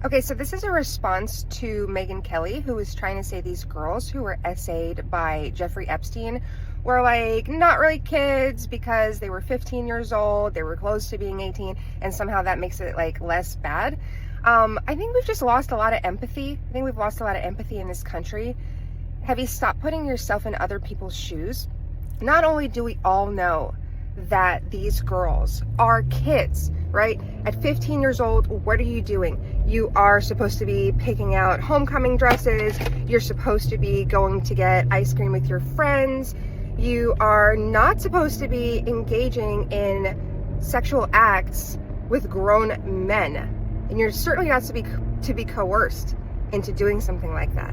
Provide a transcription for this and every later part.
Okay, so this is a response to Megyn Kelly, who was trying to say these girls who were essayed by Jeffrey Epstein were like not really kids because they were 15 years old, they were close to being 18, and somehow that makes it like less bad. I think we've just lost a lot of empathy. I think we've lost a lot of empathy in this country. Have you stopped putting yourself in other people's shoes? Not only do we all know that these girls are kids, right? At 15 years old, what are you doing? You are supposed to be picking out homecoming dresses. You're supposed to be going to get ice cream with your friends. You are not supposed to be engaging in sexual acts with grown men. And you're certainly not to be coerced into doing something like that.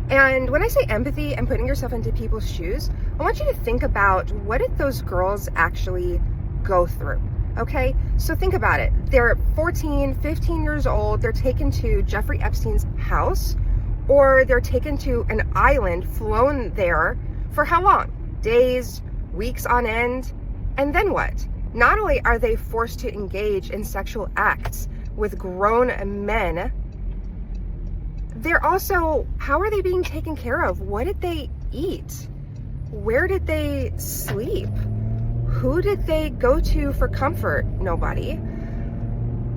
And when I say empathy and putting yourself into people's shoes, I want you to think about, what did those girls actually go through? Okay, so think about it. They're 14, 15 years old. They're taken to Jeffrey Epstein's house, or they're taken to an island, flown there for how long? Days, weeks on end. And then what? Not only are they forced to engage in sexual acts with grown men, they're also, how are they being taken care of? What did they eat? Where did they sleep? Who did they go to for comfort? Nobody.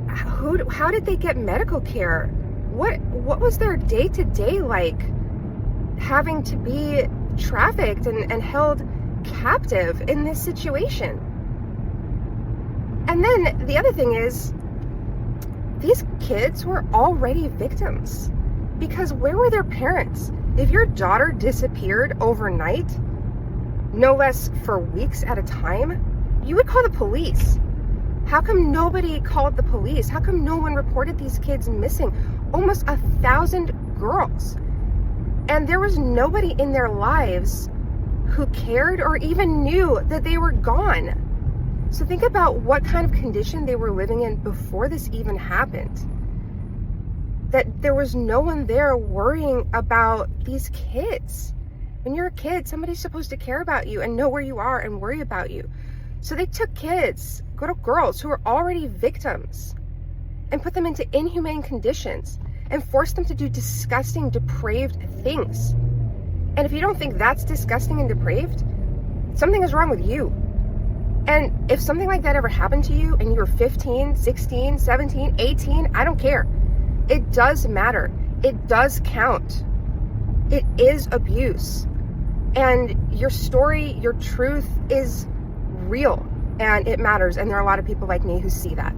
How did they get medical care? What was their day-to-day like, having to be trafficked and held captive in this situation? And then the other thing is, these kids were already victims. Because where were their parents? If your daughter disappeared overnight, no less for weeks at a time, you would call the police. How come nobody called the police? How come no one reported these kids missing? Almost 1,000 girls. And there was nobody in their lives who cared or even knew that they were gone. So think about what kind of condition they were living in before this even happened. That there was no one there worrying about these kids. When you're a kid, somebody's supposed to care about you and know where you are and worry about you. So they took kids, little girls who were already victims, and put them into inhumane conditions and forced them to do disgusting, depraved things. And if you don't think that's disgusting and depraved, something is wrong with you. And if something like that ever happened to you and you were 15, 16, 17, 18, I don't care. It does matter. It does count. It is abuse. And your story, your truth is real, and it matters. And there are a lot of people like me who see that.